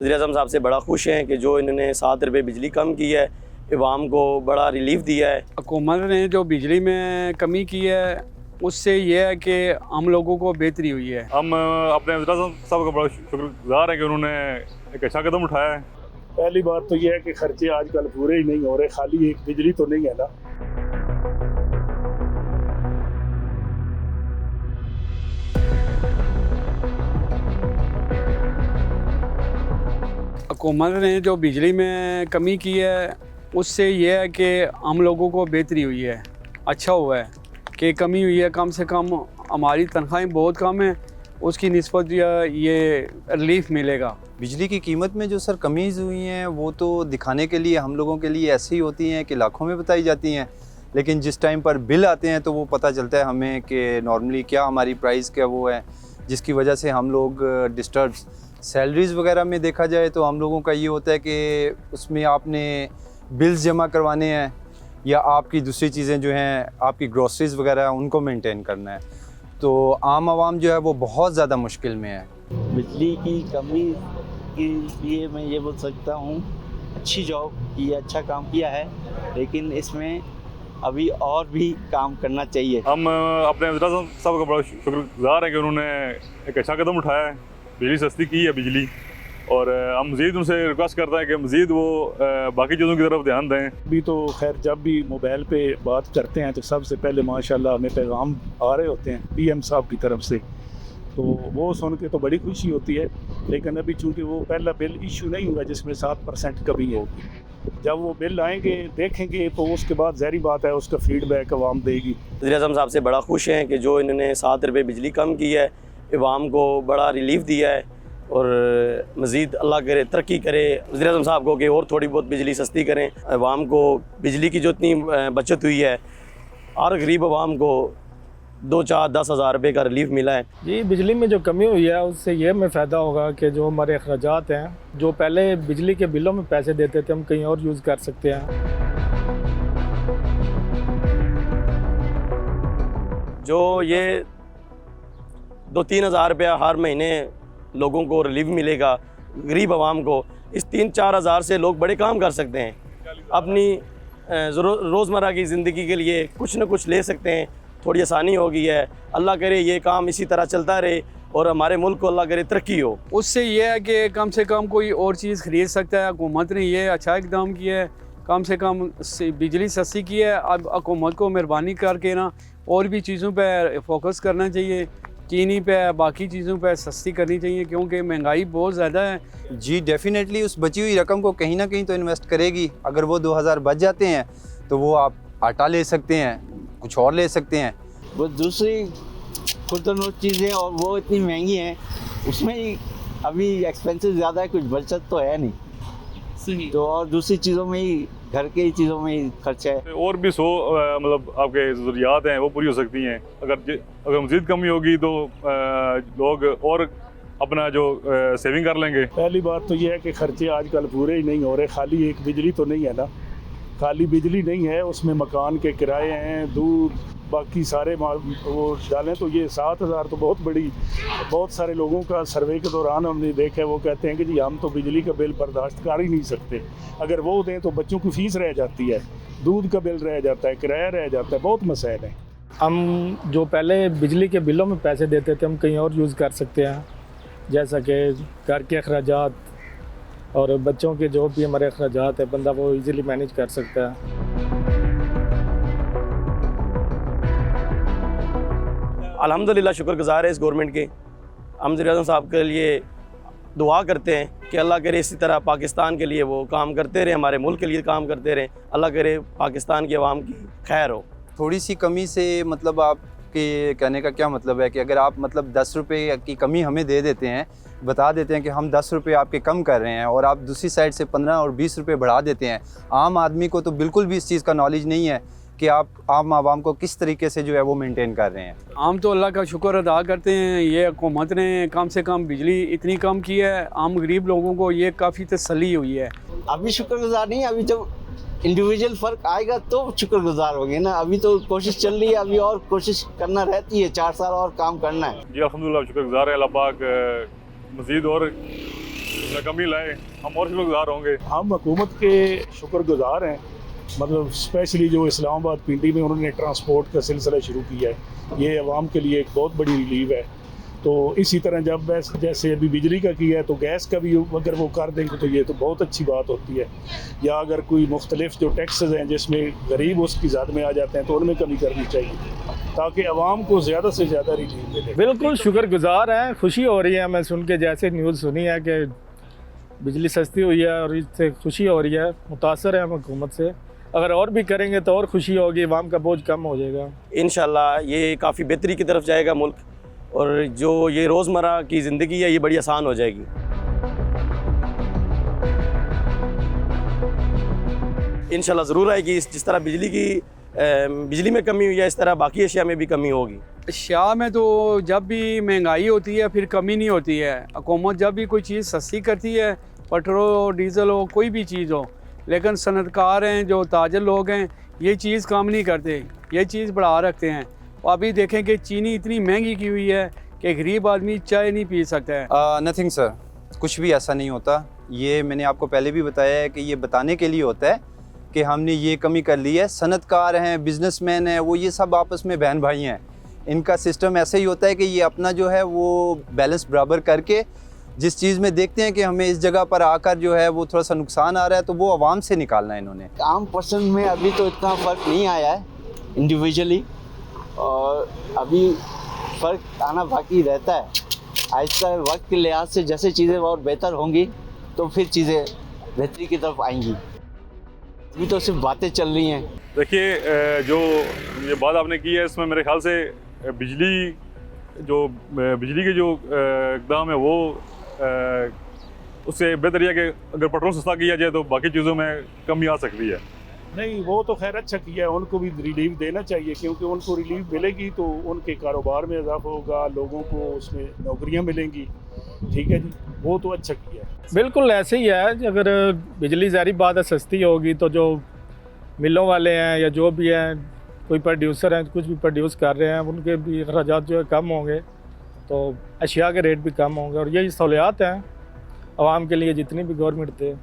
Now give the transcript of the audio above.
वज़ीर-ए-आज़म साहब से बड़ा खुश हैं कि जो इन्होंने 7 रुपये बिजली कम की है, अवाम को बड़ा रिलीफ दिया है। हुकूमत ने जो बिजली में कमी की है उससे ये है कि हम लोगों को बेहतरी हुई है। हम अपने वज़ीर-ए-आज़म साहब का बड़ा शुक्रगुज़ार हैं कि उन्होंने एक अच्छा कदम उठाया है। पहली बात तो ये है कि खर्चे आजकल पूरे ही नहीं हो रहे, खाली एक बिजली तो नहीं है ना। हुकूमत ने जो बिजली में कमी की है उससे ये है कि हम लोगों को बेहतरी हुई है, अच्छा हुआ है कि कमी हुई है। कम से कम हमारी तनख्वाहें बहुत कम है, उसकी निस्बत ये रिलीफ मिलेगा। बिजली की कीमत में जो सर कमीज़ हुई हैं वो तो दिखाने के लिए हम लोगों के लिए ऐसी होती हैं कि लाखों में बताई जाती हैं, लेकिन जिस टाइम पर बिल आते हैं तो वो पता चलता है हमें कि नॉर्मली क्या हमारी प्राइस क्या वो है, जिसकी वजह से हम लोग डिस्टर्ब। सैलरीज़ वगैरह में देखा जाए तो हम लोगों का ये होता है कि उसमें आपने बिल्स जमा करवाने हैं या आपकी दूसरी चीज़ें जो हैं आपकी ग्रॉसरीज़ वगैरह उनको मेंटेन करना है, तो आम आवाम जो है वो बहुत ज़्यादा मुश्किल में है। बिजली की कमी के लिए मैं ये बोल सकता हूँ अच्छी जॉब की, अच्छा काम किया है, लेकिन इसमें अभी और भी काम करना चाहिए। हम अपने वज़ीर-ए-आज़म साहब का बड़ा शुक्रगुज़ार हैं कि उन्होंने एक अच्छा कदम उठाया है, बिजली सस्ती की है बिजली, और हम मज़ीद उनसे रिक्वेस्ट करते हैं कि मज़ीद वो बाकी चीज़ों की तरफ ध्यान दें। अभी तो खैर जब भी मोबाइल पे बात करते हैं तो सबसे पहले माशाल्लाह हमें पैगाम आ रहे होते हैं पीएम साहब की तरफ से, तो वो सुन के तो बड़ी खुशी होती है। लेकिन अभी चूँकि वो पहला बिल इशू नहीं हुआ जिसमें 7% कमी होगी, जब वो बिल आएंगे देखेंगे तो उसके बाद ज़ाहिर बात है उसका फीडबैक अवाम देगी। वज़ीर-ए-आज़म साहब से बड़ा खुश हैं कि जो इन्होंने 7 रुपये बिजली कम की है, अवाम को बड़ा रिलीफ दिया है, और मज़ीद अल्लाह करे तरक्की करे वज़ीर-ए-आज़म साहब को कि और थोड़ी बहुत बिजली सस्ती करें। अवाम को बिजली की जो इतनी बचत हुई है, हर गरीब अवाम को 2, 4, 10 हज़ार रुपये का रिलीफ मिला है। जी, बिजली में जो कमी हुई है उससे ये हमें फ़ायदा होगा कि जो हमारे अखराजात हैं, जो पहले बिजली के बिलों में पैसे देते थे, हम कहीं और यूज़ कर सकते हैं। जो ये 2-3 हज़ार रुपया हर महीने लोगों को रिलीफ मिलेगा, गरीब आवाम को, इस 3-4 हज़ार से लोग बड़े काम कर सकते हैं, अपनी रोज़मर्रा की ज़िंदगी के लिए कुछ न कुछ ले सकते हैं, थोड़ी आसानी हो गई है। अल्लाह करे ये काम इसी तरह चलता रहे और हमारे मुल्क को अल्लाह करे तरक्की हो। उससे ये है कि कम से कम कोई और चीज़ ख़रीद सकता है। हुकूमत ने ये अच्छा इक़दाम किया है, कम से कम बिजली सस्ती की है। अब हुकूमत को मेहरबानी करके ना और भी चीज़ों पर फोकस करना चाहिए, चीनी पे बाकी चीज़ों पे सस्ती करनी चाहिए, क्योंकि महंगाई बहुत ज़्यादा है। जी डेफिनेटली उस बची हुई रकम को कहीं ना कहीं तो इन्वेस्ट करेगी। अगर वो 2000 बच जाते हैं तो वो आप आटा ले सकते हैं, कुछ और ले सकते हैं। वो दूसरी खुदनों चीज़ें और वो इतनी महंगी हैं, उसमें ही अभी एक्सपेंसेस ज़्यादा है, कुछ बचत तो है नहीं सही, तो और दूसरी चीज़ों में ही, घर के ही चीज़ों में ही खर्चा है। और भी 100 मतलब आपके ज़रूरियात हैं वो पूरी हो सकती हैं। अगर मज़ीद कमी होगी तो लोग और अपना जो सेविंग कर लेंगे। पहली बात तो ये है कि खर्चे आजकल पूरे ही नहीं हो रहे, खाली एक बिजली तो नहीं है ना। खाली बिजली नहीं है, उसमें मकान के किराए हैं, दूध, बाकी सारे वो डालें तो ये 7,000 तो बहुत सारे लोगों का सर्वे के दौरान हमने देखा है, वो कहते हैं कि जी हम तो बिजली का बिल बर्दाश्त कर ही नहीं सकते। अगर वो दें तो बच्चों की फ़ीस रह जाती है, दूध का बिल रह जाता है, किराया रह जाता है, बहुत मसाइल हैं। हम जो पहले बिजली के बिलों में पैसे देते थे, हम कहीं और यूज़ कर सकते हैं, जैसा कि घर के अखराजात और बच्चों के जो भी हमारे अखराजात है, बंदा वो इजीली मैनेज कर सकता है। अल्हम्दुलिल्लाह शुक्रगुज़ार है इस गवर्नमेंट के। हम वज़ीर-ए-आज़म साहब के लिए दुआ करते हैं कि अल्लाह करे इसी तरह पाकिस्तान के लिए वो काम करते रहे, हमारे मुल्क के लिए काम करते रहें। अल्लाह करे पाकिस्तान की आवाम की खैर हो। थोड़ी सी कमी से मतलब आपके कहने का क्या मतलब है कि अगर आप मतलब 10 रुपये की कमी हमें दे देते हैं, बता देते हैं कि हम 10 रुपये आपके कम कर रहे हैं, और आप दूसरी साइड से 15 और 20 रुपये बढ़ा देते हैं। आम आदमी को तो बिल्कुल भी इस चीज़ का नॉलेज नहीं है कि आप आम आवाम को किस तरीके से जो है वो मेंटेन कर रहे हैं। हम तो अल्लाह का शुक्र अदा करते हैं, ये हुकूमत ने कम से कम बिजली इतनी कम की है, आम गरीब लोगों को ये काफ़ी तसल्ली हुई है। अभी शुक्रगुजार नहीं, अभी जब इंडिविजुअल फ़र्क आएगा तो शुक्रगुजार होंगे ना। अभी तो कोशिश चल रही है, अभी और कोशिश करना रहती है, 4 साल और काम करना है। जी अल्हम्दुलिल्लाह शुक्रगुजार है, अल्लाह पाक मज़ीद और उसमें कमी लाए, हम और शुक्रगुजार होंगे। हम हुकूमत के शुक्रगुजार हैं, मतलब स्पेशली जो इस्लामाबाद पिंडी में उन्होंने ट्रांसपोर्ट का सिलसिला शुरू किया है, ये आवाम के लिए एक बहुत बड़ी रिलीफ है। तो इसी तरह जब जैसे अभी बिजली का किया है तो गैस का भी अगर वो कर देंगे तो ये तो बहुत अच्छी बात होती है। या अगर कोई मुख्तलिफ जो टैक्सेस हैं जिसमें गरीब उसकी ज़्यादा में आ जाते हैं तो उनमें कमी करनी चाहिए ताकि आवाम को ज़्यादा से ज़्यादा रिलीफ मिले। बिल्कुल शुक्रगुजार हैं, खुशी हो रही है हमें सुन के, जैसे न्यूज़ सुनी है कि बिजली सस्ती हुई है और इससे खुशी हो रही है, मुतासर है हम हुकूमत से। अगर और भी करेंगे तो और खुशी होगी, आवाम का बोझ कम हो जाएगा। इंशाल्लाह ये काफ़ी बेहतरी की तरफ जाएगा मुल्क, और जो ये रोज़मर्रा की ज़िंदगी है ये बड़ी आसान हो जाएगी। इंशाल्लाह ज़रूर आएगी। जिस तरह बिजली में कमी हुई है इस तरह बाकी अशिया में भी कमी होगी। अशिया में तो जब भी महंगाई होती है फिर कमी नहीं होती है। हुकूमत जब भी कोई चीज़ सस्ती करती है, पेट्रोल हो, डीज़ल हो, कोई भी चीज़ हो, लेकिन सनतकार हैं जो ताजर लोग हैं ये चीज़ कम नहीं करते, ये चीज़ बढ़ा रखते हैं। अभी देखें कि चीनी इतनी महंगी की हुई है कि गरीब आदमी चाय नहीं पी सकता है। नथिंग सर, कुछ भी ऐसा नहीं होता। ये मैंने आपको पहले भी बताया है कि ये बताने के लिए होता है कि हमने ये कमी कर ली है। सनतकार हैं, बिजनेसमैन हैं, वो ये सब आपस में बहन भाई हैं। इनका सिस्टम ऐसे ही होता है कि ये अपना जो है वो बैलेंस बराबर करके जिस चीज़ में देखते हैं कि हमें इस जगह पर आकर जो है वो थोड़ा सा नुकसान आ रहा है तो वो आवाम से निकालना है इन्होंने। आम पर्सन में अभी तो इतना फ़र्क नहीं आया है इंडिविजुअली, और अभी फ़र्क आना बाकी रहता है। आहिस्ता वक्त के लिहाज से जैसे चीज़ें और बेहतर होंगी तो फिर चीज़ें बेहतरी की तरफ आएंगी। अभी तो सिर्फ बातें चल रही हैं। देखिए, जो ये बात आपने की है इसमें मेरे ख्याल से बिजली के जो इक़दाम है वो उससे बेहतर यह कि अगर पेट्रोल सस्ता किया जाए तो बाकी चीज़ों में कमी आ सकती है। नहीं, वो तो खैर अच्छा किया है, उनको भी रिलीफ देना चाहिए क्योंकि उनको रिलीफ मिलेगी तो उनके कारोबार में इजाफा होगा, लोगों को उसमें नौकरियां मिलेंगी। ठीक है जी, वो तो अच्छा किया है। बिल्कुल ऐसे ही है। अगर बिजली ज़ाहिर बात है सस्ती होगी तो जो मिलों वाले हैं या जो भी हैं, कोई प्रोड्यूसर हैं कुछ भी प्रोड्यूस कर रहे हैं, उनके भी अखराजात जो है कम होंगे तो अशिया के रेट भी कम होंगे। और यही सहूलियात हैं आवाम के लिए जितनी भी गवर्नमेंट दे।